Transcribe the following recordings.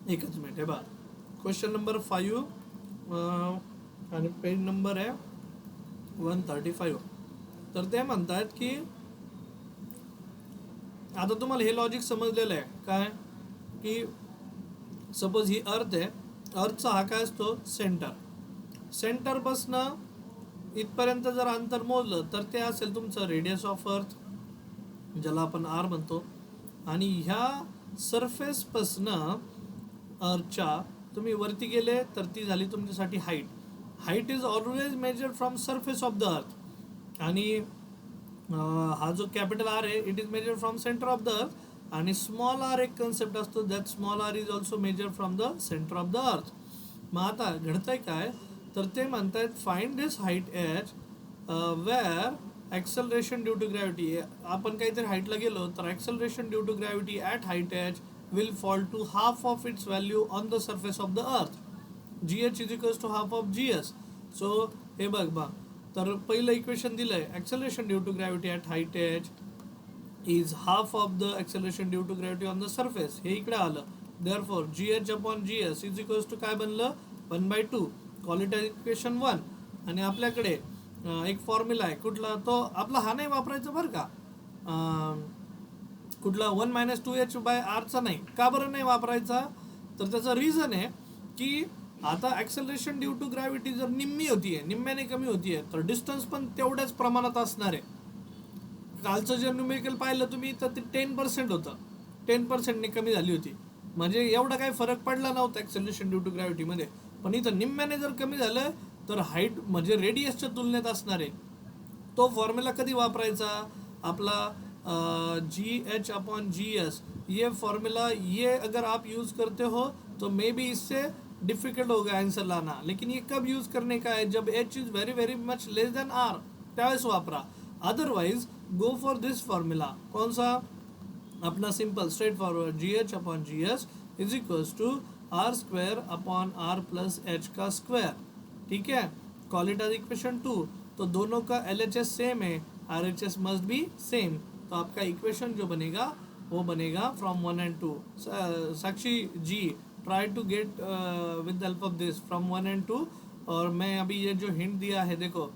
एकच मिनिट आहे बा. क्वेश्चन नंबर 5 आणि पेज नंबर आहे 135. तर ते म्हणतात की आता तुम्हाला हे लॉजिक समजलेलं आहे काय, की सपोज ही अर्थ आहे, अर्थचा हा काय असतो सेंटरपासनं इथपर्यंत जर अंतर मोजलं तर ते असेल तुमचं रेडियस ऑफ अर्थ, ज्याला आपण आर म्हणतो. आणि ह्या सरफेसपासनं अर्थच्या तुम्ही वरती गेले तर ती झाली तुमच्यासाठी height is always measured from surface of the earth. आणि हा जो कॅपिटल आर आहे it is measured from centre of the earth. आणि स्मॉल आर एक कन्सेप्ट असतो, that small R is also measured from the centre of the earth. मग आता घडतंय काय, तर ते म्हणतायत find this height H where acceleration due to gravity. आपण काहीतरी हाईटला गेलो तर acceleration due to gravity at height H will fall to half of its value on the surface of the earth. gh is equals to half of gs. So हे बघ बा, तर पहिलं इक्वेशन दिलंय acceleration due to gravity at height h is half of the acceleration due to gravity on the surface. हे इकडे आलं, therefore gh upon gs is equals to काय बनलं 1/2. call it equation 1. आणि आपल्याकडे एक फॉर्म्युला आहे कुठला, तो आपला हा नाही वापरायचा बरं का, कुठला 1 - 2h/r नाही. का बरं नाही वापरायचा, तर त्याचं रिझन आहे की आता ॲक्सेलरेशन ड्यू टू ग्रॅव्हिटी जर निम्म्याने कमी होतीये तर डिस्टन्स पण तेवढ्याच प्रमाणात असणार आहे. कालचं जे न्यूमेरिकल पाहिलं तुम्ही तर ते 10% होतं, 10%ने कमी झाली होती, म्हणजे एवढा काही फरक पडला नव्हता ॲक्सेलरेशन ड्यू टू ग्रॅव्हिटीमध्ये. पण इथं निम्म्याने जर कमी झालं तर हाईट म्हणजे रेडियसच्या तुलनेत असणार आहे. तो फॉर्म्युला कधी वापरायचा आपला GH अपॉन GS. ये फॉर्मूला ये अगर आप यूज़ करते हो तो मे बी इससे डिफिकल्ट होगा आंसर लाना, लेकिन ये कब यूज़ करने का है, जब H is very very much less than R त्यावेळेस वापरा. Otherwise go for this formula. कौन सा, अपना simple straightforward GH upon GS is equals to R² upon R plus H का स्क्वायर. ठीक है, कॉल इट एज इक्वेशन 2. तो दोनों का LHS सेम है, RHS मस्ट बी सेम. तो आपका इक्वेशन जो बनेगा वो बनेगा from 1 and 2. Sakshi ji try to get with the help of this from 1 and 2. और मैं अभी ये जो हिंट दिया है देखो,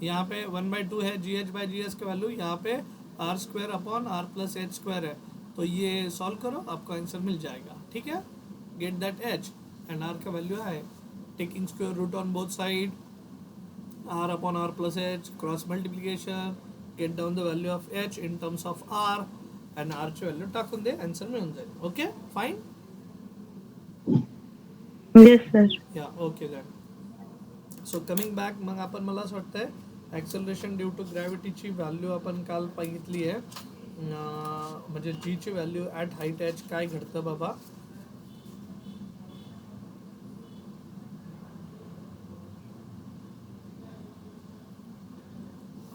यहाँ पे 1/2 है GH/GS का वैल्यू, यहाँ पे R² upon R plus H square है. तो ये सॉल्व करो, आपको आंसर मिल जाएगा. ठीक है, get that H and R का वैल्यू है, taking square root on both side, R upon R plus H, cross multiplication, get down the value of H in terms of R and R ची value टाकून दे, answer मिळून जाईल. Okay fine. Yes sir. Yeah okay then. So coming back, मग आपण मला असं वाटतंय ॲक्सेलरेशन ड्यू टू ग्रॅव्हिटीची व्हॅल्यू आपण काल बघितली आहे, म्हणजे जी ची व्हॅल्यू ॲट हाईट एच काय घडतं बाबा.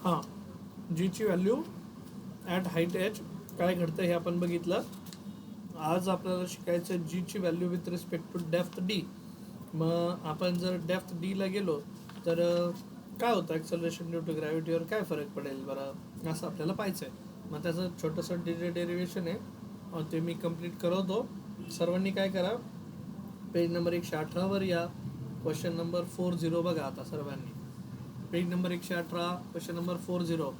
हां, जीची व्हॅल्यू ॲट हाईट एच काय घडतं हे आपण बघितलं. आज आपल्याला शिकायचं जीची value with respect to depth D. मग आपण जर डेप्थ डीला गेलो तर काय होतं ॲक्सेलरेशन ड्यू टू ग्रॅव्हिटीवर काय फरक पडेल बरं, असं आपल्याला पाहायचं आहे. मग त्याचं छोटंसं डेरिवेशन आहे, ते मी कंप्लीट करवतो. सर्वांनी काय करा, पेज नंबर 118वर या, क्वेश्चन नंबर 40 बघा आता सर्वांनी. Page number 118, question number 40.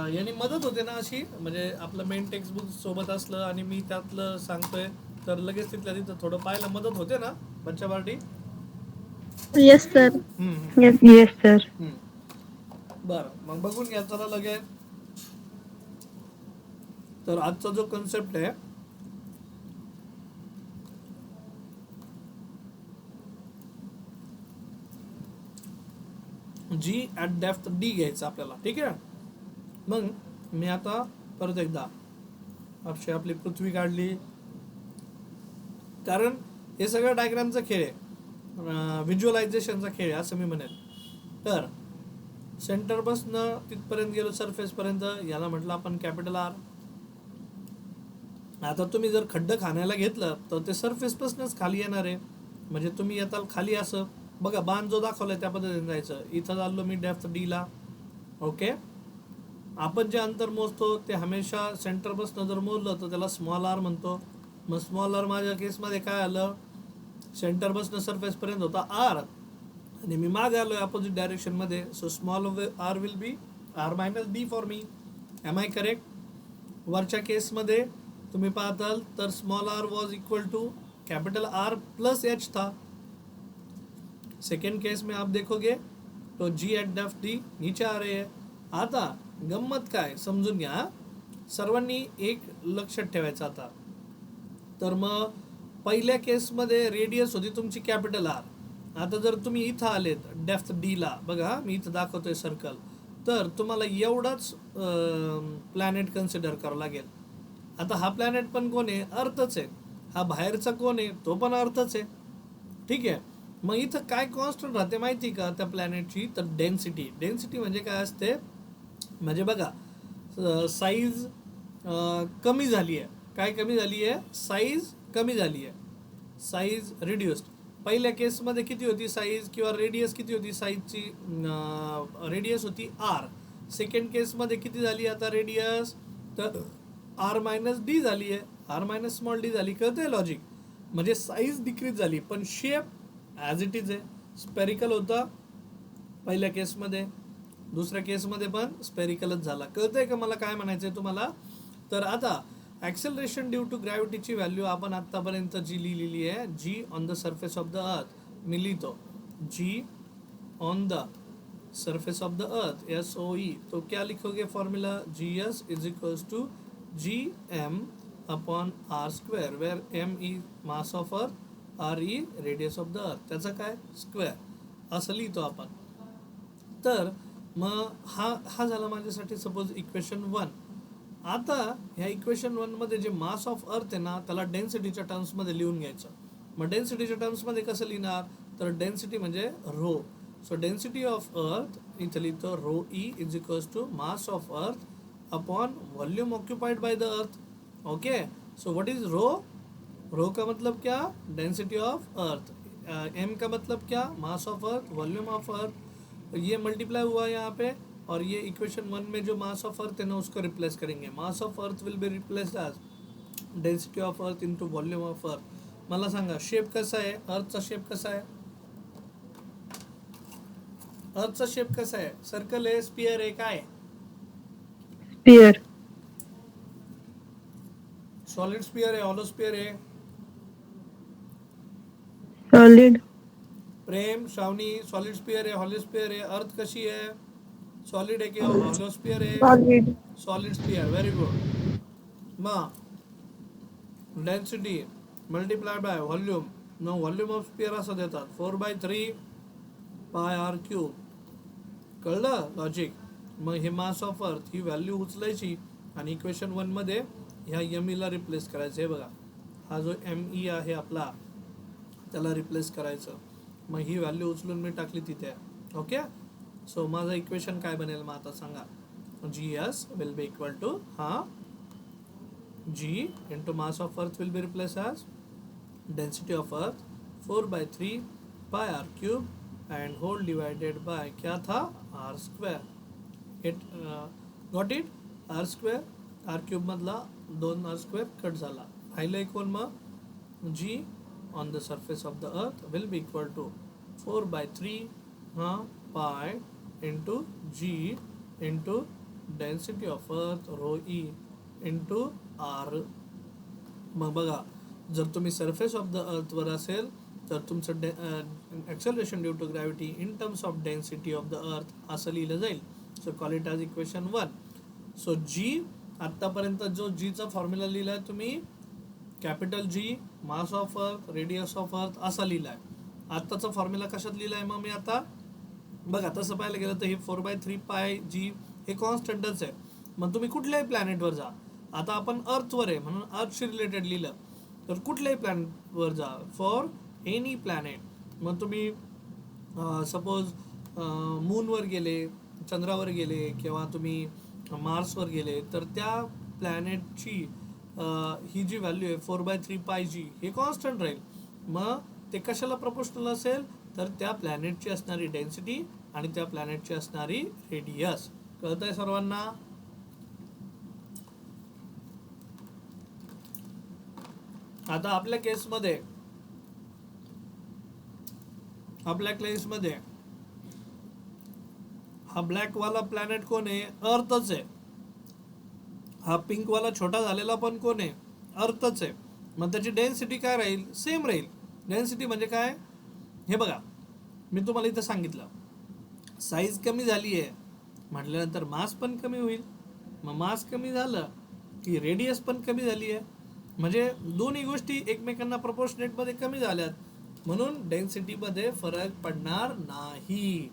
याने मदत होते ना अशी, म्हणजे आपलं मेन टेक्स्टबुक सोबत असलं आणि मी त्यातलं सांगतोय तर लगेच तिथल्या तिथं थोडं पाहायला मदत होते ना बच्चा party. Yes sir. Yes sir. बरं, मग बघून घ्या चला लगेच. तर आजचा जो कन्सेप्ट आहे, जी ॲट डेप्थ डी घ्यायचं आपल्याला. ठीक आहे, मग मी आता परत एकदा आपली पृथ्वी काढली, कारण हे सगळं डायग्रामचा खेळ आहे, व्हिज्युअलायझेशनचा खेळ आहे असं मी म्हणेन. तर सेंटरपासनं तिथपर्यंत गेलो सरफेसपर्यंत, याला म्हटलं आपण कॅपिटल आर. आता तुम्ही जर खड्डं खाण्याला घेतलं तर ते सरफेसपासूनच खाली येणार आहे, म्हणजे तुम्ही येताल खाली असं बघा, बाण जो दाखवलाय त्या पद्धतीने जायचं. इथं चाललो मी डेप्थ डीला. ओके, आपण जे अंतर मोजतो ते हमेशा सेंटरपासून जर मोजलं तर त्याला स्मॉल आर म्हणतो. मग स्मॉल आर माझ्या केसमध्ये काय आलं, सेंटर बसणं सरफेस पर्यंत होता आर, आणि मी मागे आलोय अपोजिट डायरेक्शन मध्ये, so small R will be R minus D for me. Am I correct? वरच्या केसमध्ये तुम्ही पाहताल तर small R was equal to capital R plus H था. सेकेंड केस में आप देखोगे तो जी एट डेफ डी नीचे आ रहे हैं. आता गंमत काय समजून घ्या, सर्वांनी एक लक्षात ठेवायचं आता. तर मग पहिल्या केसमध्ये रेडियस होती तुमची कॅपिटल आर. आता जर तुम्ही इथं आलेत डेप्थ डी ला, बघा मी इथं दाखवतोय सर्कल, तर तुम्हाला एवढाच प्लॅनेट कन्सिडर करावं लागेल. आता हा प्लॅनेट पण कोण आहे, अर्थच आहे. हा बाहेरचा कोण आहे, तो पण अर्थच आहे. ठीक आहे. मग इथं काय कॉन्स्टंट राहते माहिती का त्या प्लॅनेटची, तर डेन्सिटी. डेन्सिटी म्हणजे काय असते, म्हणजे बघा साईज कमी झाली आहे. काय कमी झाली आहे, साईज कमी झाली आहे, साईज रिड्युस्ड. पहिल्या केसमध्ये किती होती साईज किंवा रेडियस किती होती, साईजची रेडियस होती आर. सेकंड केसमध्ये किती झाली आता रेडियस, तर आर मायनस डी झाली आहे, आर मायनस स्मॉल डी झाली. कळतंय लॉजिक? म्हणजे साईज डिक्रीज झाली पण शेप ॲज इट इज आहे. स्पेरिकल होता पहिल्या केसमध्ये, दुसऱ्या केसमध्ये पण स्पेरिकलच झाला. कळतंय का मला काय म्हणायचं आहे तुम्हाला? तर आता ॲक्सेलरेशन ड्यू टू ग्रॅव्हिटीची व्हॅल्यू आपण आत्तापर्यंत जी लिहिलेली आहे, g on the surface of the earth, मी लिहितो g on the surface of the earth SOE. तो क्या लिखोगे formula, GS is equals to GM upon R square, where M is mass of earth, R E radius of the earth, त्याचा काय square, असं लिहितो आपण. तर मग हा झाला माझ्यासाठी सपोज इक्वेशन 1. आता ह्या इक्वेशन 1 मध्ये जे मास ऑफ अर्थ आहे ना, त्याला डेन्सिटीच्या टर्म्समध्ये लिहून घ्यायचं. मग डेन्सिटीच्या टर्म्समध्ये कसं लिहिणार, तर डेन्सिटी म्हणजे row. So density of earth इथं लिहितो rho E is equals to mass of earth upon volume occupied by the earth. Okay, so what is rho? Rho का मतलब क्या, डेंसिटी ऑफ अर्थ. एम का मतलब क्या, मास ऑफ अर्थ, वॉल्यूम ऑफ अर्थ. ये मल्टीप्लाई हुआ यहाँ पे, और ये इक्वेशन 1 में जो मास ऑफ अर्थ है ना उसको रिप्लेस करेंगे. Mass of earth will be replaced as density of earth into volume of earth. मला सांगा शेप कसा आहे, अर्थचा शेप कसा आहे, अर्थचा शेप कसा आहे, सर्कल आहे, स्पियर आहे, काय स्पियर. सॉलिड स्पियर आहे, हॉलो स्पियर आहे, solid. Prem Shravani solid sphere आहे, हॉलो स्पियर आहे. अर्थ कशी आहे, सॉलिड आहे किंवा हॉलो स्पियर आहे, solid. Solid sphere. Very good. मग density multiply by volume, no volume of sphere असं देतात 4/3 पाय आर क्यूब. कळलं लॉजिक? मग हे मास ऑफ अर्थ ही व्हॅल्यू उचलायची आणि इक्वेशन 1 मध्ये ह्या एम ला रिप्लेस करायचं. हे बघा हा जो ME आहे आपला त्याला रिप्लेस करायचं. मग ही व्हॅल्यू उचलून मी टाकली तिथे. ओके, सो माझं इक्वेशन काय बनेल मग आता सांगा. GS will be equal to G into mass of earth will be replace as density of earth 4/3 pi R cube and whole divided by क्या था, R square. It got it, R square. R cube मधला 2 R square cut झाला, राहिलं कोण मग, G on the surface of the earth will be equal to 4/3 pi into G into density of earth rho E into R. मग बघा जर तुम्ही surface of the अर्थ वर असेल तर तुमचं acceleration due to gravity in terms of density of the earth असं लिहिलं जाईल. So call it as equation 1. So G आत्तापर्यंत जो Gचा फॉर्म्युला लिहिला आहे तुम्ही, capital G mass of earth, radius of earth असा लिहिलाय. आत्ताचा फॉर्म्युला कशात लिहिलाय मग मी आता, बघा तसं पाहायला गेलं तर हे 4/3 पाय G हे कॉन्स्टंटच आहे. मग तुम्ही कुठल्याही प्लॅनेटवर जा, आता आपण अर्थवर आहे म्हणून अर्थशी रिलेटेड लिहिलं, तर कुठल्याही प्लॅनेटवर जा, फॉर एनी प्लॅनेट. मग तुम्ही सपोज मूनवर गेले, चंद्रावर गेले किंवा तुम्ही मार्सवर गेले, तर त्या प्लॅनेटची ही जी व्हॅल्यू आहे 4/3 पाय G हे कॉन्स्टंट राहील. मग ते कशाला प्रपोर्शनल असेल, तर त्या प्लॅनेटची असणारी डेन्सिटी आणि त्या प्लॅनेटची असणारी रेडियस. कळतंय सर्वांना? आता आपल्या केसमध्ये हा ब्लॅक वाला प्लॅनेट कोण आहे? अर्थच आहे. हा पिंक वाला छोटा झालेला पण कोण आहे? अर्थच आहे. मग त्याची डेन्सिटी काय राहील? सेम राहील. डेन्सिटी म्हणजे काय? हे बघा, मी तुम्हाला इथं सांगितलं साईज कमी झाली आहे म्हटल्यानंतर मास पण कमी होईल. मग मास कमी झालं की रेडियस पण कमी झाली आहे. म्हणजे दोन्ही गोष्टी एकमेकांना प्रपोर्शनेट मध्ये कमी झाल्यात, म्हणून डेन्सिटी मध्ये फरक पडणार नाही.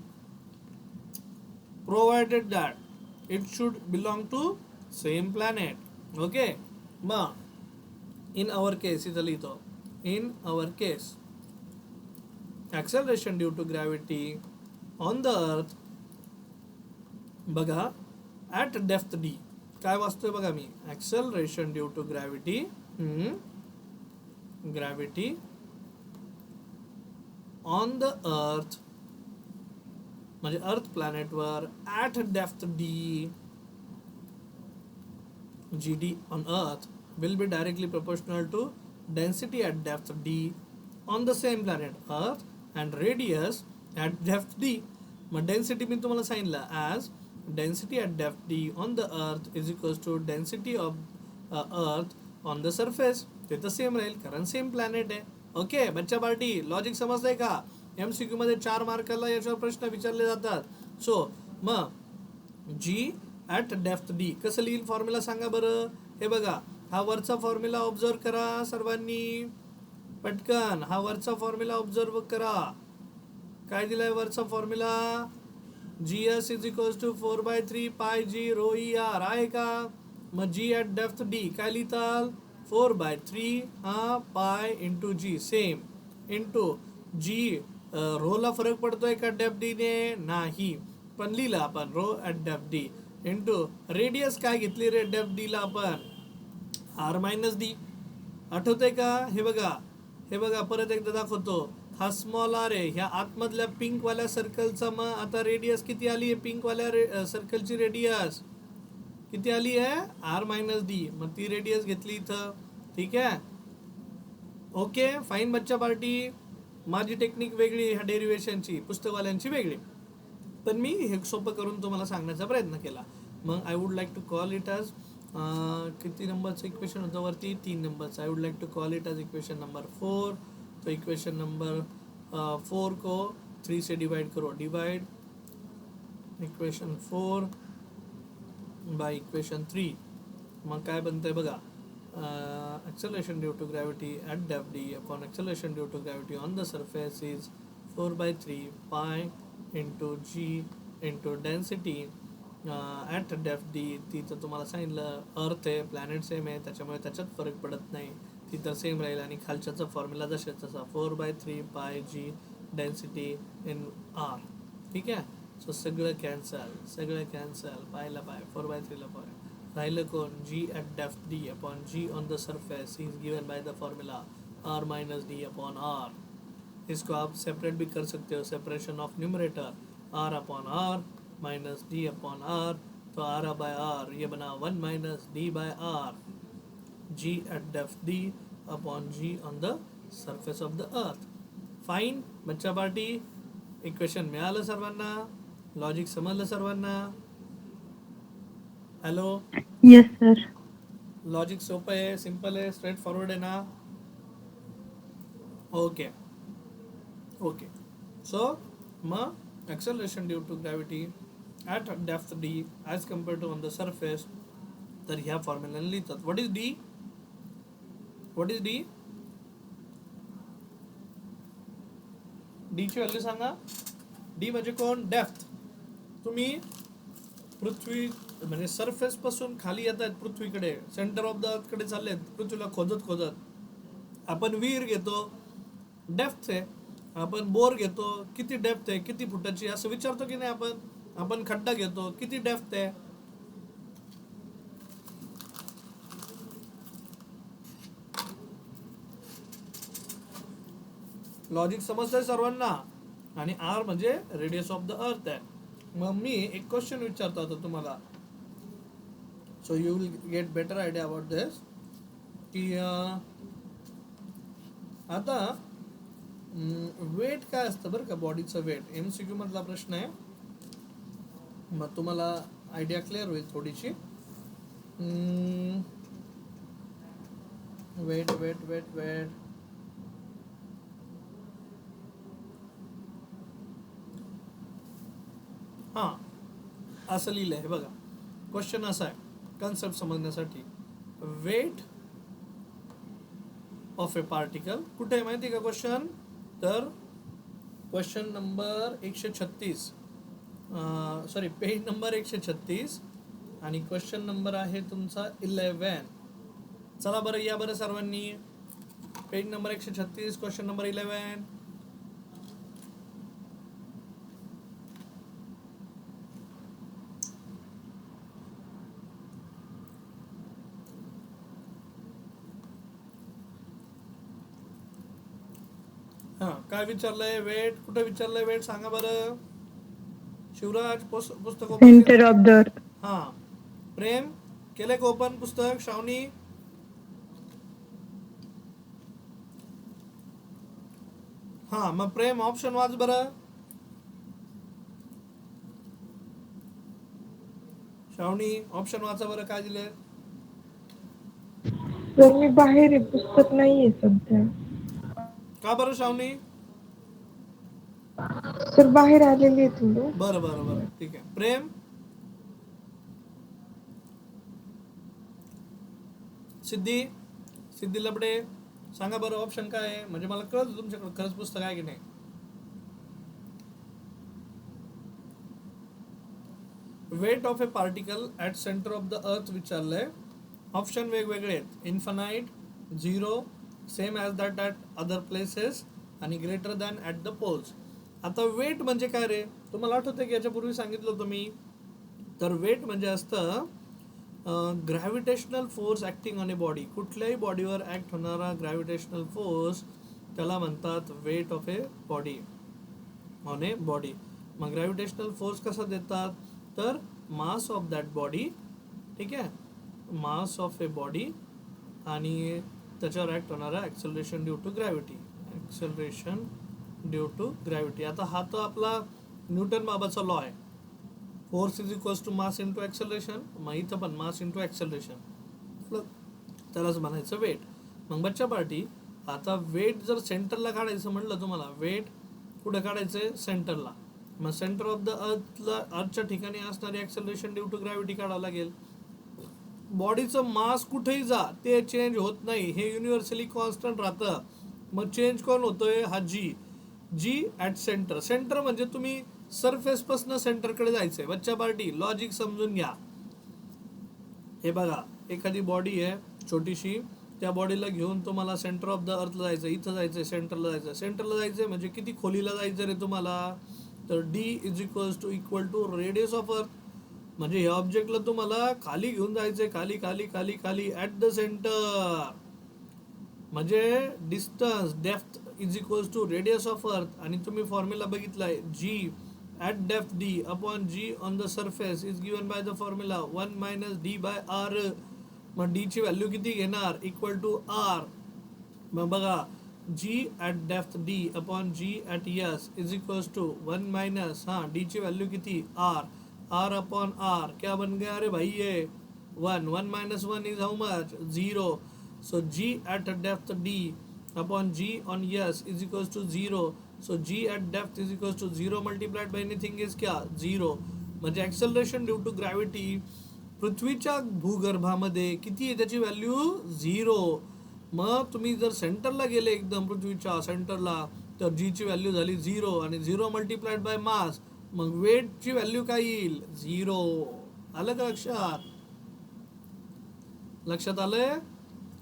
Provided that it should belong to same planet. Okay. मग इन आवर केस इथं लिहितो, in our case acceleration due to gravity on the earth बघा at depth d काय वाचतोय बघा मी, acceleration due to gravity gravity on the earth म्हणजे अर्थ planet वर at depth d gd on earth will be directly proportional to density at depth d on the same planet earth and radius at depth d. मग density मी तुम्हाला सांगितलं as density at depth d on the earth is equals to density of earth on the surface. ते तर same राहील कारण same planet आहे. Okay बच्चा party, logic समजतंय का? MCQ मध्ये 4 मार्काला याच्यावर प्रश्न विचारले जातात. सो मग जी ॲट डेप्थ डी कसं लिहिल फॉर्म्युला सांगा बरं. हे बघा, हा वरचा फॉर्म्युला ऑब्झर्व करा सर्वांनी पटकन. हा वरचा फॉर्म्युला ऑब्झर्व करा. काय दिलाय वरचा formula? GS is equals to 4/3 pi G row E R आहे का? मग जी ॲट डेप्थ डी काय लिहिताल? 4/3 हा पाय इंटू जी सेम इंटू जी. रोला फरक पडतोय का डेप्थ डी ने? नाही, पण लिहिला आपण rho at depth D into radius काय घेतली रे डेप्थ डी ला आपण? R-D. आठवतंय का? हे बघा परत एकदा दाखवतो. हा स्मॉल आर आहे ह्या आतमधल्या पिंक वाल्या सर्कलचा. मग आता रेडियस किती आली आहे? पिंक वाल्या सर्कलची रेडियस किती आली आहे? R-D. मग ती रेडियस घेतली इथं. ठीक आहे. ओके फाईन बच्चा पार्टी. माझी टेक्निक वेगळी ह्या डेरिव्हेशनची, पुस्तकवाल्यांची वेगळी, पण मी हे सोपं करून तुम्हाला सांगण्याचा प्रयत्न केला. मग I would like to call it as किती नंबरचं इक्वेशन होतं वरती? 3 नंबरचं. I would like to call it as equation number 4. तो इक्वेशन नंबर 4 को 3 से डिवाइड करो. Divide equation 4 by equation 3. मग काय बनतंय बघा, acceleration due to gravity at depth d upon acceleration due to gravity on the surface is 4/3 pi into g into density at depth d. तिथं तुम्हाला सांगितलं अर्थ आहे, प्लॅनेट सेम आहे, त्याच्यामुळे त्याच्यात फरक पडत नाही, तिथं सेम राहील. आणि खालच्याचा फॉर्म्युला जसा तसा 4/3 pi G density in R. ठीक आहे. सो सगळं कॅन्सल पायला पाय 4/3 ला पाय राहिलं कोण? G at depth d upon g on the surface is given by the formula R-D upon R. इसको आप सेपरेट भी कर सकते हो. Separation of numerator R upon R minus D upon R. तो R बाय आर ये बना 1 - D by R. G at depth d upon g on the surface of the earth. Fine बच्चा पार्टी. इक्वेशन मिळालं सर्वांना? Logic समजलं सर्वांना? Hello. Yes, sir. Logic सोपं आहे, सिंपल आहे, स्ट्रेट फॉरवर्ड आहे ना? ओके. सो मग acceleration due to gravity at depth D as compare to on the surface. तर ह्या फॉर्म्युलाने लिहितात. What is D? ची व्हॅल्यू सांगा. डी म्हणजे कोण? डेप्थ. तुम्ही पृथ्वी म्हणजे सरफेस पासून खाली येत आहेत पृथ्वीकडे, सेंटर ऑफ द अर्थ कडे चालले आहेत, पृथ्वीला खोदत आपण विहीर घेतो, डेप्थ आहे. आपण बोर घेतो, किती डेप्थ आहे, किती फुटाची, असं विचारतो की नाही आपण खड्डा घेतो, किती डेप्थ आहे. लॉजिक समजतंय सर्वांना? आणि आर म्हणजे रेडियस ऑफ द अर्थ आहे. मग मी एक क्वेश्चन विचारतो आता तुम्हाला, so you will get better idea about this, की आता वेट काय असतं बरं का, बॉडीचं वेट MCQ मधला प्रश्न आहे, मग तुम्हाला आयडिया क्लिअर होईल थोडीशी. वेट वेट वेट वेट हां, असं लिहिलं आहे बघा. क्वेश्चन असा आहे कन्सेप्ट समजण्यासाठी. वेट ऑफ ए पार्टिकल कुठे आहे माहिती आहे का क्वेश्चन? तर question number 136, sorry page number 136 आणि क्वेश्चन नंबर आहे तुमचा 11. चला बरं या बरं सर्वांनी, पेज नंबर 136 क्वेश्चन नंबर 11. हां, काय विचारलंय? वेट कुठे विचारलंय? वेट सांगा बरं. शिवराज पुस्तक ओपन. सेंटर ऑफ द अर्थ. हां, प्रेम केलंय का ओपन पुस्तक? श्रावणी हां, मग प्रेम ऑप्शन वाच बरं. श्रावणी ऑप्शन वाचा बरं, काय दिलंय? सर मी बाहेर आहे, पुस्तक नाहीये सध्या. का बरं श्रावणी? सर बाहेर आलेली आहे थोडं. बरं बरं बरं ठीक आहे. प्रेम, सिद्धी लबडे सांगा बरं ऑप्शन काय आहे, म्हणजे मला कळतं तुमच्याकडे खरंच पुस्तक आहे की नाही. Weight of a particle at centre of the earth विचारलंय. ऑप्शन वेगवेगळे आहेत. Infinite, 0, same as that at other places आणि greater than at the poles. आता वेट म्हणजे काय रे? तुम्हाला आठवतं की याच्यापूर्वी सांगितलं होतं मी. तर वेट म्हणजे असतं gravitational force acting on a body. कुठल्याही बॉडीवर ॲक्ट होणारा ग्रॅव्हिटेशनल फोर्स त्याला म्हणतात weight of a body, on a body. मग ग्रॅव्हिटेशनल फोर्स कसा देतात? तर मास ऑफ दॅट बॉडी, ठीक आहे, मास ऑफ ए बॉडी आणि त्याच्यावर ॲक्ट होणारा acceleration due to gravity, acceleration due to gravity. आता हा तर आपला न्यूटन बाबाचा लॉ आहे, force is equals to mass into acceleration. मग इथं पण मास इंटू ॲक्सेलरेशन, त्यालाच म्हणायचं वेट. मग बच्चा पार्टी, आता वेट जर सेंटरला काढायचं म्हटलं तुम्हाला, वेट कुठे काढायचं? सेंटरला. मग सेंटर ऑफ द अर्थच्या ठिकाणी असणारी ॲक्सेलरेशन ड्यू टू ग्रॅव्हिटी काढावं लागेल. बॉडीचं मास कुठेही जा ते चेंज होत नाही, हे युनिव्हर्सली कॉन्स्टंट राहतं. मग चेंज कोण होतोय? हा जी ॲट सेंटर. सेंटर म्हणजे तुम्ही सरफेस पासून सेंटरकडे जायचंय. बच्चा पार्टी लॉजिक समजून घ्या. हे बघा, एखादी बॉडी आहे छोटीशी, त्या बॉडीला घेऊन तुम्हाला सेंटर ऑफ द अर्थला जायचं, इथं जायचंय, सेंटरला जायचंय म्हणजे किती खोलीला जायचं रे तुम्हाला? तर D is equal to radius of earth. म्हणजे ह्या ऑब्जेक्टला तुम्हाला खाली घेऊन जायचंय, खाली खाली खाली खाली ॲट द सेंटर. म्हणजे distance depth is equals to radius of earth. आणि तुम्ही फॉर्म्युला बघितलाय, G at depth D upon G on the surface is given by the formula 1 - D by R. मग D ची व्हॅल्यू किती घेणार? Equal to R. मग बघा, G at depth D upon G at S is equals to 1 - D ची value किती? R upon R. क्या बन गया अरे भाई ये? 1 - 1 is how much? 0. So G at depth D upon G on S is equals to 0. So G at depth is equals to 0 multiplied by anything is क्या? 0. म्हणजे acceleration due to gravity पृथ्वीच्या भूगर्भामध्ये किती आहे? त्याची व्हॅल्यू 0. मग तुम्ही जर सेंटरला गेले एकदम पृथ्वीच्या सेंटरला, तर G ची व्हॅल्यू झाली 0 आणि 0 मल्टिप्लाइड बाय मास. मग वेटची व्हॅल्यू काय येईल? 0. आलं का लक्षात? लक्षात आलंय?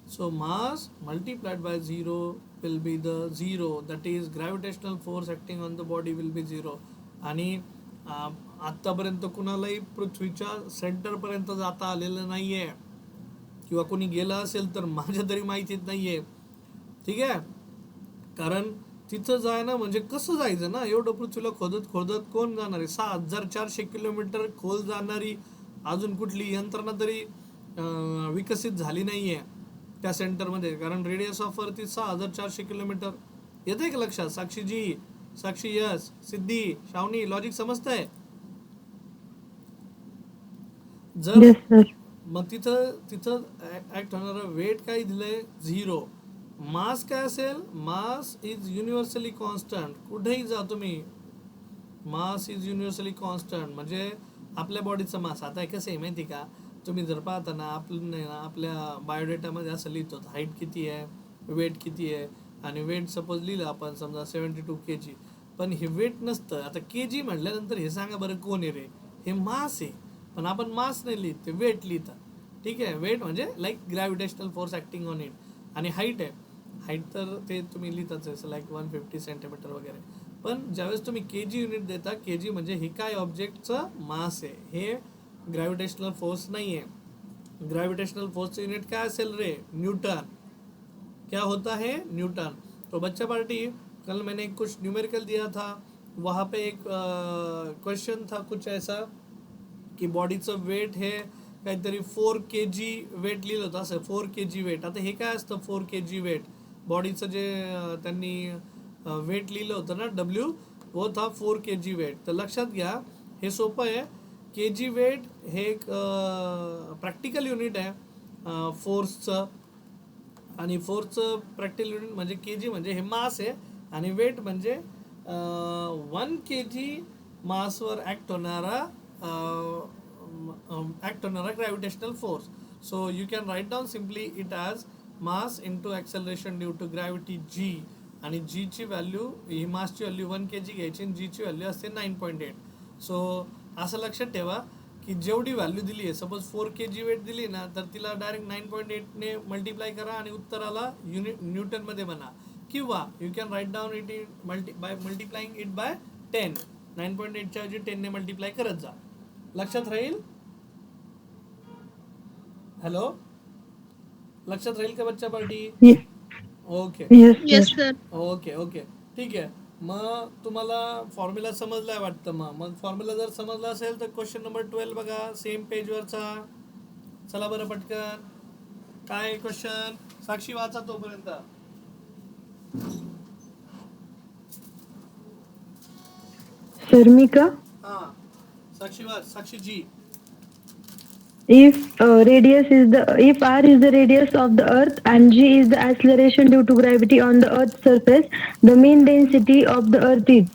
So mass multiplied by 0 will be the 0. That is gravitational force acting on the body will be 0. आणि आतापर्यंत कुणालाही पृथ्वीच्या सेंटरपर्यंत जाता आलेलं नाहीये, किंवा कोणी गेलं असेल तर माझ्या तरी माहितीत नाहीये. ठीक आहे, कारण तिथं जायना म्हणजे कसं जायचं ना, एवढं पृथ्वीला खोदत खोदत कोण जाणार आहे? 6400 किलोमीटर खोल जाणारी अजून कुठली यंत्रणा तरी विकसित झाली नाहीये. त्या सेंटरमध्ये, कारण radius of earth is 6400 kilometre. येते का लक्षात? साक्षीजी, साक्षी, यस, सिद्धी, श्रावणी, लॉजिक समजतंय? जर येस सर. मग तिथं तिथं ऍक्ट होणारं वेट काय दिलंय? 0. मास काय असेल? Mass is universally constant. कुठेही जा तुम्ही, मास इज युनिव्हर्सली कॉन्स्टंट. म्हणजे आपल्या बॉडीचं मास आता कसं आहे माहिती का? तुम्ही जर पाहता ना, आपल्या बायोडेटामध्ये असं लिहितो हाईट किती आहे, वेट किती आहे, आणि वेट सपोज लिहिलं आपण समजा 72 kg, पण हे वेट नसतं. आता kg म्हटल्यानंतर हे सांगा बरं कोण आहे रे? हे मास आहे, पण आपण मास नाही लिहित, ते वेट लिहितात. ठीक आहे, वेट म्हणजे like gravitational force acting on it. आणि हाईट आहे, हाईट तर ते तुम्ही लिहिताच आहे लाईक 150 सेंटीमीटर वगैरे. पण ज्यावेळेस तुम्ही kg युनिट देता, kg म्हणजे हे काय ऑब्जेक्टचं मास आहे, हे ग्रॅव्हिटेशनल फोर्स नाही आहे. ग्रॅव्हिटेशनल फोर्सचं युनिट काय असेल रे? न्यूटन. क्या होता है? न्यूटन. तो बच्चा पार्टी, कल मैंने कुछ न्यूमेरिकल दिया था, वहाँ पे एक क्वेश्चन था कुछ ऐसा की बॉडीचं वेट हे काहीतरी 4 kg वेट लिहिलं होतं, असं 4 kg वेट. आता हे काय असतं 4 kg वेट? बॉडीचं जे त्यांनी वेट लिहिलं होतं ना, W, वो था 4 kg वेट. तर लक्षात घ्या, हे सोपं आहे. kg वेट हे एक प्रॅक्टिकल युनिट आहे फोर्सचं, आणि फोर्सचं प्रॅक्टिकल युनिट म्हणजे kg म्हणजे हे मास आहे, आणि वेट म्हणजे 1 kg मासवर ॲक्ट होणारा gravitational force. So you can write down simply it as mass into acceleration due to gravity g. आणि जीची व्हॅल्यू, ही मासची व्हॅल्यू 1 kg घ्यायची, आणि जीची व्हॅल्यू असते 9.8. सो असं लक्षात ठेवा की जेवढी व्हॅल्यू दिली आहे, सपोज 4 kg वेट दिली ना, तर तिला डायरेक्ट 9.8ने मल्टिप्लाय करा आणि उत्तराला न्यूटनमध्ये म्हणा, किंवा you can write down it by multiplying it by 10. 9.8च्या ऐवजी 10ने मल्टिप्लाय करत जा. लक्षात राहील? हॅलो, लक्षात राहील का बच्चा party? Okay yes sir. Okay okay, ठीक आहे. मग तुम्हाला फॉर्म्युला समजलाय वाटतं. मग फॉर्म्युला जर समजला असेल तर क्वेश्चन नंबर 12 बघा, सेम पेजवरचा. चला बरं पटकन, काय क्वेश्चन? साक्षी वाचा तोपर्यंत. सर मी का? हा, साक्षी वाच, साक्षी जी. If if r is the radius of the earth and g is the acceleration due to gravity on the earth's surface, the mean density of the earth is.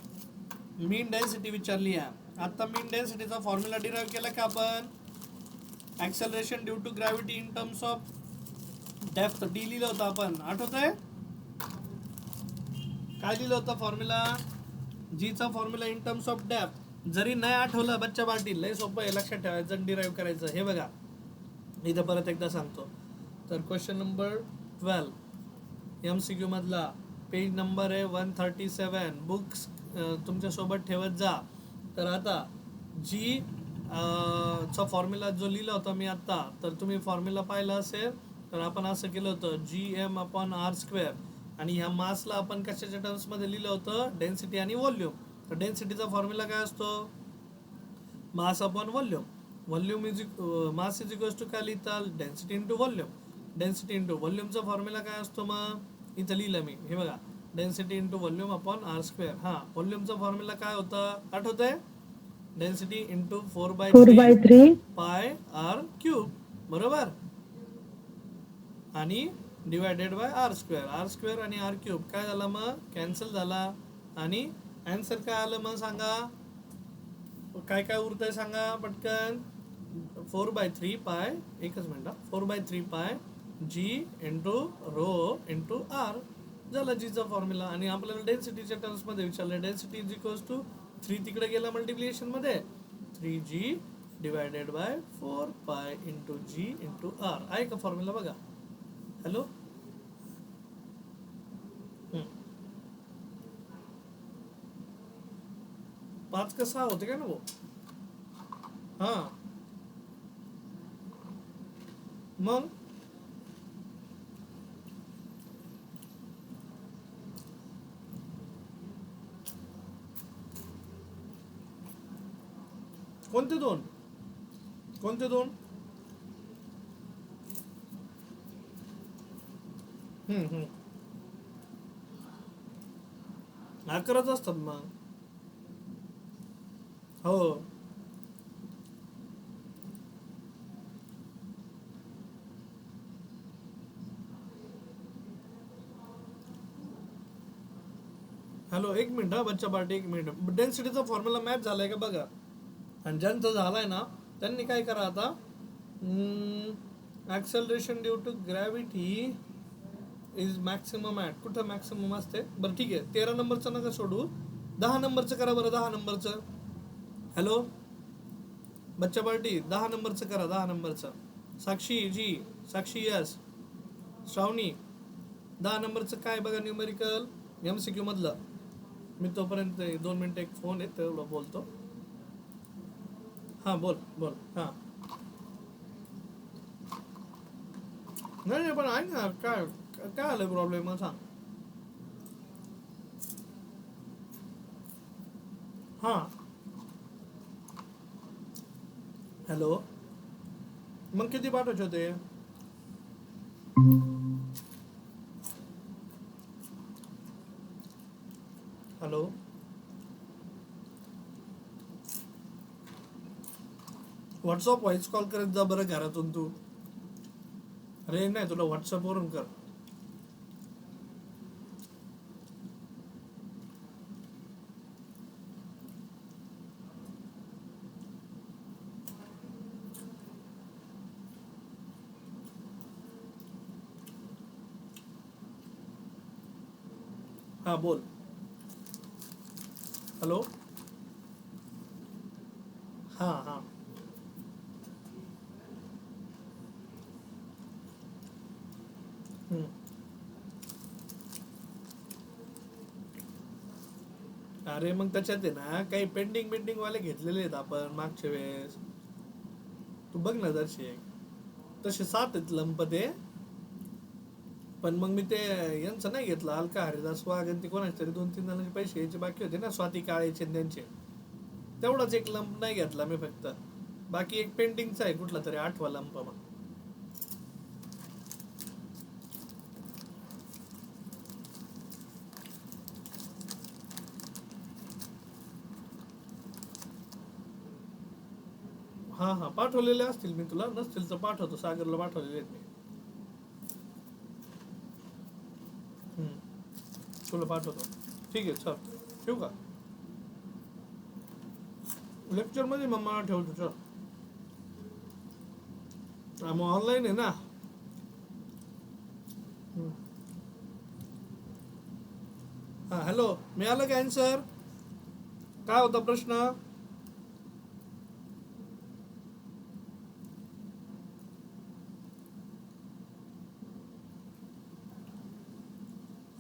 Mean density विचारली आहे. आता मीन डेन्सिटीचा formula derive केला का आपण? Acceleration due to gravity in terms of depth, D लिहिलं होतं आपण, आठवत आहे? काय लिहिलं होतं फॉर्म्युला? जीचा formula in terms of depth. जरी नाही आठवलं बच्चा पाटील, लय सोपं आहे, लक्षात ठेवायचं, डिराईव्ह करायचं. हे बघा, इथं परत एकदा सांगतो. तर क्वेश्चन नंबर 12 MCQ मधला, पेज नंबर आहे 137. बुक्स तुमच्यासोबत ठेवत जा. तर आता जी चा फॉर्म्युला जो लिहिला होता मी आत्ता, तर तुम्ही फॉर्म्युला पाहिला असेल, तर आपण असं केलं होतं GM/r². आणि ह्या मासला आपण कशाच्या टर्म्समध्ये लिहिलं होतं? डेन्सिटी आणि व्हॉल्यूम. तर डेन्सिटीचा फॉर्म्युला काय असतो? Mass upon volume. Volume mass is equals to काय लिहितात? Density into volume. Density into व्हॉल्यूमचा फॉर्म्युला काय असतो? मग इथं लिहिलं मी, हे बघा, density into volume upon r². हां, व्हॉल्यूमचा फॉर्म्युला काय होता आठवतंय? डेन्सिटी इंटू 4/3 पाय r³, बरोबर, आणि डिवायडेड बाय r² आणि r³ काय झाला? मग कॅन्सल झाला. आणि आन्सर काय आलं मग सांगा? काय काय उरतंय सांगा पटकन? 4/3 पाय, एकच मिनिट, 4/3 पाय g into rho into r झाला जीचा फॉर्म्युला. आणि आपल्याला डेन्सिटीच्या टर्म्समध्ये विचारलं, डेन्सिटी इज इक्वल्स टू 3 तिकडे गेला मल्टिप्लिकेशनमध्ये, 3g divided by 4 pi into g into r. आहे का फॉर्म्युला? बघा. हॅलो, 5 का 6 होते का ना वो? हां, मग कोणते दोन? कोणते दोन? हम्म. 11च असतात मग. हो. हॅलो, एक मिनिट हा बच्चा पार्टी, एक मिनिट. डेन्सिटीचा फॉर्म्युला मॅच झालाय का बघा. आणि ज्यांचं झालाय ना त्यांनी काय करा आता, acceleration due to gravity is maximum at, कुठं मॅक्सिमम असते बरं ठीक आहे. 13 नंबरचं नका सोडू, 10 नंबरचं करा बरं. 10 नंबरचं. हॅलो बच्चा पार्टी, 10 नंबरचं करा. 10 नंबरचं. साक्षी जी, साक्षी यस, श्रावणी, 10 नंबरचं काय बघा न्यूमेरिकल MCQ मधलं. मी तोपर्यंत 2 मिनिटं एक फोन आहे तेवढं बोलतो. हां बोल बोल. हां नाही नाही पण ऐक ना, काय काय आलं प्रॉब्लेम मग सांग. हां. हॅलो, मग किती पाठवायचे होते? हॅलो, व्हॉट्सअप व्हॉइस कॉल करत जा बरं घरातून तू. अरे नाही, तुला व्हॉट्सअपवरून कर. हां बोल. हॅलो. हां हां. हम्म. अरे मग त्याच्यात आहे ना काही पेंडिंग बिंडिंग वाले घेतलेले आहेत आपण मागच्या वेळेस. तू बघ ना जरशे, तसे 7 आहेत लंप ते. पण मग मी ते यांचं नाही घेतलं, अलका हरिदास वाघ आणि ते कोणाचे तरी 2-3 जणांचे पैसे यायचे बाकी होते ना, स्वाती काळेचे आणि त्यांचे. तेवढाच एक लंप नाही घेतला मी फक्त. बाकी एक पेंटिंगचा आहे कुठला तरी 8वा लंप मग. हां हां पाठवलेले असतील मी तुला, नसतील तर पाठवतो. सागरला पाठवलेले आहेत मी. हम्म. तुला पाठवतो. ठीक आहे चल, ठेवू का? लेक्चरमध्ये मग मला ठेवतो चल. मग ऑनलाईन आहे ना. हम्म. हां हॅलो, मिळालं का आन्सर? काय होता प्रश्न?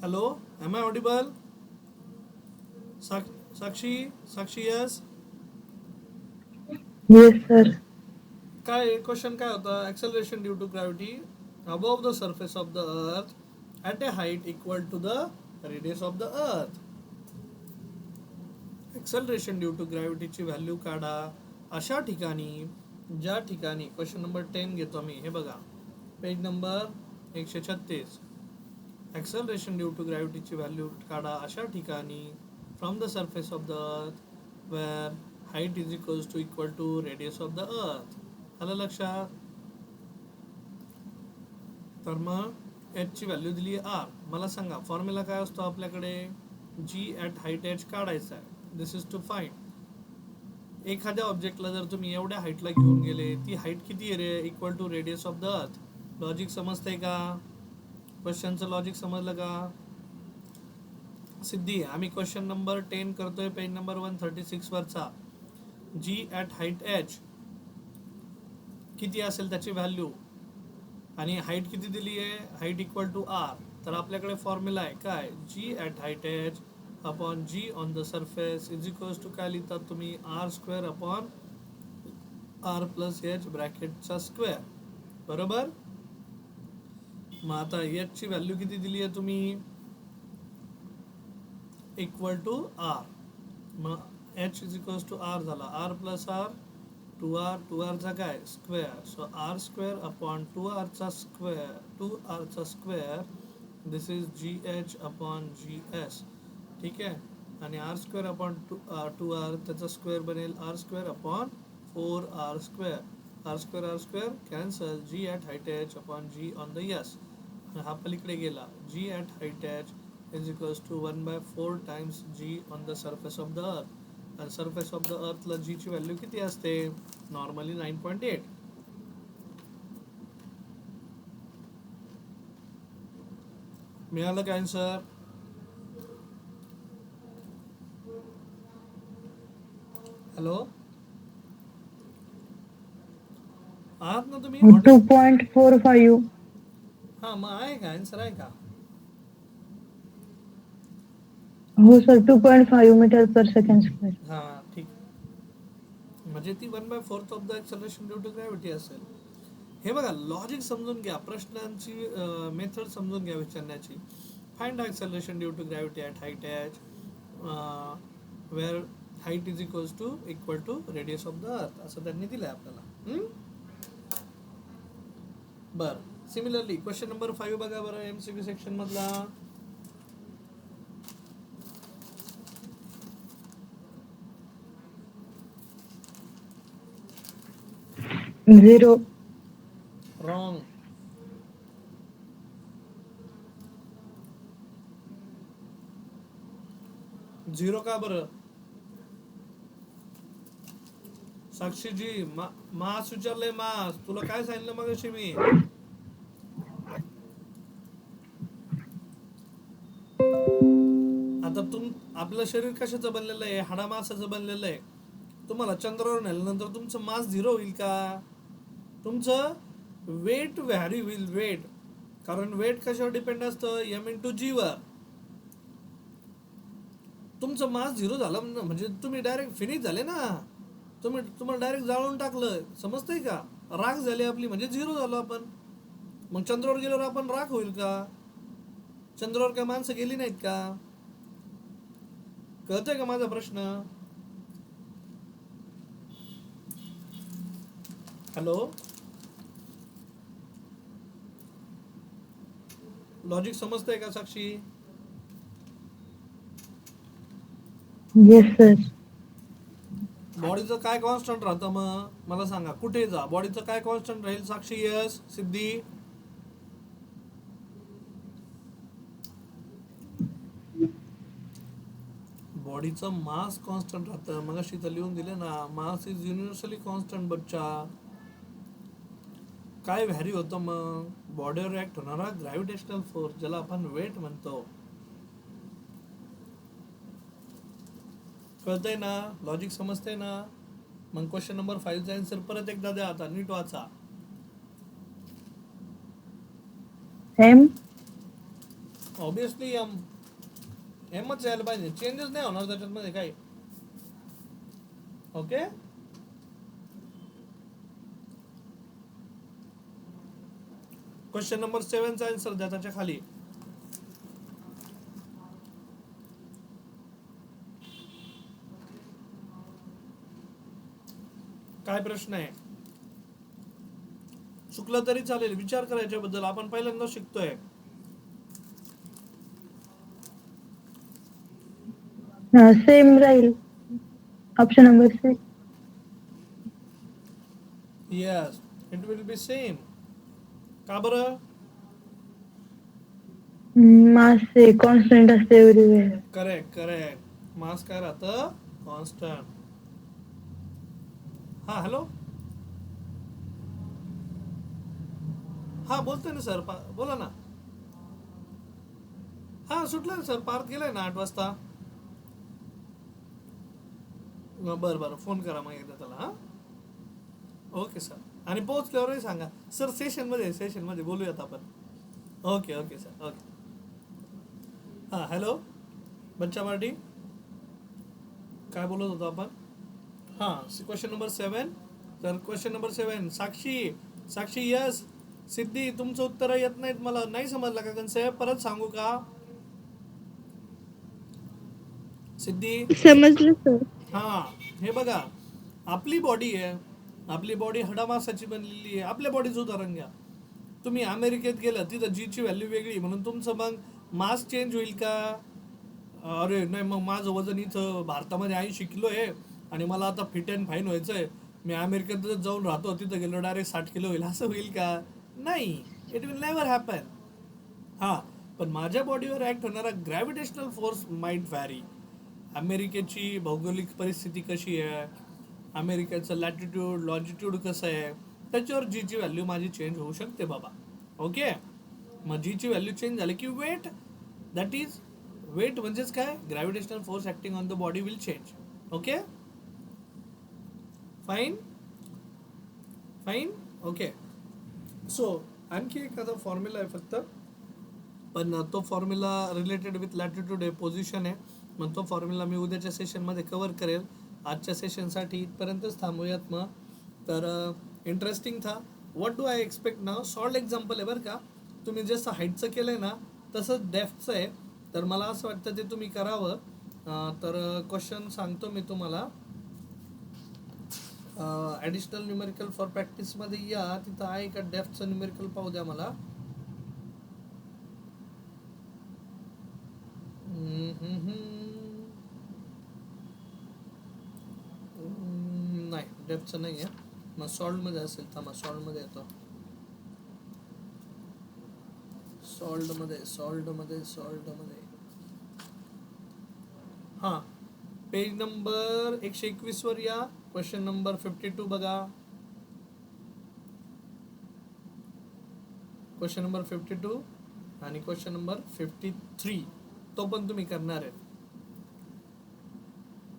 Hello, am I audible? Sakshi, Sakshi yes. Yes, sir. काय क्वेश्चन काय होता? Acceleration due to gravity above the surface of the earth at a height equal to the radius of the earth. Acceleration due to ग्रॅव्हिटीची value काढा अशा ठिकाणी, ज्या ठिकाणी, question number 10 घेतो मी. हे बघा page number 136. Acceleration due to ग्रॅव्हिटीची व्हॅल्यू काढा अशा ठिकाणी from the surface of the earth where height is equal to radius of the earth. आलं लक्षात? तर मग एचची व्हॅल्यू दिली आहे आर. मला सांगा फॉर्म्युला काय असतो आपल्याकडे? जी ॲट हाईट एच काढायचा आहे. दिस इज टू फाइंड. एखाद्या ऑब्जेक्टला जर तुम्ही एवढ्या हाईटला घेऊन गेले, ती हाईट किती आहे रे? Equal to radius of the earth. Logic समजतंय का? क्वेश्चनचं लॉजिक समजलं का? सिद्धी, आम्ही क्वेश्चन नंबर 10 करतोय पेज नंबर 136 वरचा. जी ॲट हाईट एच किती असेल त्याची व्हॅल्यू, आणि हाईट किती दिली आहे? Height equal to R. तर आपल्याकडे फॉर्म्युला आहे काय? G at height h upon g on the surface is equals to काय लिहितात तुम्ही? R square upon R plus H ब्रॅकेटचा स्क्वेअर. बरोबर. मग आता एचची व्हॅल्यू किती दिली आहे तुम्ही? Equal to R. मग H is equals to R झाला. आर प्लस आर, 2r, 2rचा काय? Square. So R square upon 2rचा स्क्वेअर, 2rचा square this is g h upon g s. ठीक आहे. आणि R square upon two R, त्याचा स्क्वेअर बनेल R square upon 4r². R square cancel. G at height h upon g on the yes. हा पलीकडे गेला. G at height h is equals to 1/4 times g on the surface of the earth. आणि surface of the अर्थला जीची value किती असते? Normally 9.8. मिळालं का answer? Hello, आहात ना तुम्ही? 2.45. हां, मग आहे का आन्सर? आहे का? हो sir, 2.5 metre per second square. हां, ठीक. म्हणजे ती 1/4 of the acceleration due to gravity असेल. हे बघा, लॉजिक समजून घ्या, प्रश्नांची मेथड समजून घ्या विचारण्याची. Find acceleration due to gravity at height H where height is equal to radius of the earth, असं त्यांनी दिलं आहे आपल्याला. बरं, सिमिलरली क्वेश्चन नंबर 5 बघा बरं, MCQ सेक्शन मधला. झिरो. रॉंग. झिरो का बरं? साक्षीजी, मास विचारलंय. मास तुला काय सांगितलं मगाशी मी? आता आपलं शरीर कशाचं बनलेलं आहे? हाडामासाचं बनलेलं आहे. तुम्हाला चंद्रावर नेल्यानंतर तुमचं मास झिरो होईल का? तुमचं वेट व्हॅरी होईल. वेट, कारण वेट कशावर डिपेंड असतं? m/g वर. तुमचं मास झिरो झालं म्हणजे तुम्ही डायरेक्ट फिनिश झाले ना. तुम्हाला डायरेक्ट जाळून टाकलं. समजतंय का? राख झाली आपली, म्हणजे झिरो झालो आपण. मग चंद्रावर गेल्यावर आपण राख होईल का? चंद्रावर काय माणसं गेली नाहीत का? कळतंय का माझा प्रश्न? हॅलो, लॉजिक समजतंय का साक्षी? Yes sir. बॉडीचं काय कॉन्स्टंट राहतं? मग मला सांगा, कुठे जा, बॉडीचं काय कॉन्स्टंट राहील? साक्षी, यस. सिद्धी, बॉडीचं मास कॉन्स्टंट राहतं. मग अशी तर लिहून दिले ना, मास इज युनिव्हर्सली कॉन्स्टंट. बच्चा, काय व्हॅरी होतं? मग बॉडीवर ऍक्ट होणारा ग्रॅव्हिटेशनल फोर्स, ज्याला आपण वेट म्हणतो. कळतंय ना? लॉजिक समजतंय ना? मग क्वेश्चन नंबर 5चा आन्सर परत एकदा द्या. आता नीट वाचा. एम. ऑब्विसली एमच यायला पाहिजे. चेंजेस नाही होणार त्याच्यामध्ये काही. ओके, क्वेश्चन नंबर 7चा आन्सर द्या त्याच्या खाली. काय प्रश्न आहे? चुकलं तरी चालेल, विचार करायच्या बद्दल. आपण पहिल्यांदा शिकतोय. सेम राहील. Option number 6. Yes, it will be same. का बरं? मास हे कॉन्स्टंट असते एव्हरीवेअर. करेक्ट. मास काय राहतं? कॉन्स्टंट. हा, हॅलो. हा, बोलतोय ना सर, बोला ना. हा, सुटलं ना सर, पार्थ गेलाय ना 8 वाजता. बरं, फोन करा मग एकदा त्याला. हा, ओके सर. आणि पोहोचल्यावरही सांगा सर, सेशनमध्ये बोलूयात आपण. Okay sir, okay. हां, हॅलो बच्चा पार्टी, काय बोलत होतो आपण? हां, क्वेश्चन नंबर 7. तर क्वेश्चन नंबर 7, साक्षी यस. सिद्धी, तुमचं उत्तर येत नाहीत. मला नाही समजलं का कन्सेप्ट? परत सांगू का? सिद्धी, समजलं सर. हां, हे बघा, आपली बॉडी आहे. आपली बॉडी हाडामासाची बनलेली आहे. आपल्या बॉडीचं उदाहरण घ्या. तुम्ही अमेरिकेत गेलं तिथं जीची व्हॅल्यू वेगळी म्हणून तुमचं मग मास चेंज होईल का? अरे नाही, मग माझं वजन इथं भारतामध्ये 80 किलो आहे आणि मला आता फिट अँड फाईन व्हायचं आहे, मी अमेरिकेतच जाऊन राहतो, तिथं गेलो डायरेक्ट 60 किलो होईल, असं होईल का? नाही, इट विल नेव्हर हॅपन. हां, पण माझ्या बॉडीवर ॲक्ट होणारा ग्रॅव्हिटेशनल फोर्स माइट व्हॅरी. अमेरिकेची भौगोलिक परिस्थिती कशी आहे, अमेरिकेचं लॅटिट्यूड लॉजिट्यूड कसं आहे, त्याच्यावर जीची व्हॅल्यू माझी चेंज होऊ शकते बाबा. ओके, मग जीची व्हॅल्यू चेंज झाली की वेट, दॅट इज वेट म्हणजेच काय, gravitational force acting on the body will change. Okay, fine fine. Okay, so आणखी एखादा फॉर्म्युला आहे फक्त, पण तो फॉर्म्युला रिलेटेड विथ लॅटिट्यूड आहे, पोझिशन आहे, मग तो फॉर्म्युला मी उद्याच्या सेशनमध्ये कवर करेल. आजच्या सेशनसाठी इथपर्यंतच थांबूयात मग. तर इंटरेस्टिंग था. What do I expect now, solved example आहे बरं का. तुम्ही जसं हाईटचं केलं आहे ना तसंच डेफ्थचं आहे, तर मला असं वाटतं ते तुम्ही करावं. तर क्वेश्चन सांगतो मी तुम्हाला. ॲडिशनल न्यूमेरिकल फॉर प्रॅक्टिसमध्ये या, तिथं आहे का डेफ्थचं न्यूमेरिकल पाहू द्या मला. नाही, डेप्थचं नाही आहे, मग सॉल्डमध्ये असेल. थांबा, सॉल्डमध्ये येतो. सॉल्डमध्ये हां, पेज नंबर 121 वर या. क्वेश्चन नंबर 52 बघा. क्वेश्चन नंबर 52 आणि क्वेश्चन नंबर 53 तो पण तुम्ही करणार आहे.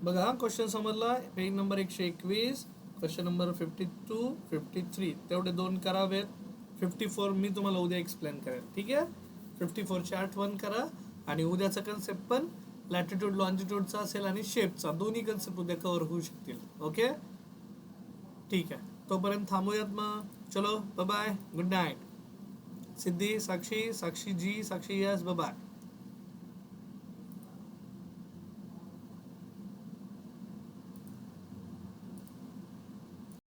बघा, क्वेश्चन समजला. पेज नंबर 121, क्वेश्चन नंबर 52, 53 तेवढे 2 करावेत. 54 मी तुम्हाला उद्या एक्सप्लेन करेल. ठीक आहे, 54ची आठवण करा. आणि उद्याचा कन्सेप्ट पण लॅटिट्यूड लॉन्जिट्यूडचा असेल आणि शेपचा, दोन्ही कन्सेप्ट उद्या कव्हर होऊ शकतील. ओके, ठीक आहे, तोपर्यंत थांबूयात मग. चलो, बाय बाय, गुड नाईट. सिद्धी, साक्षी जी, साक्षी यस, बाय बाय.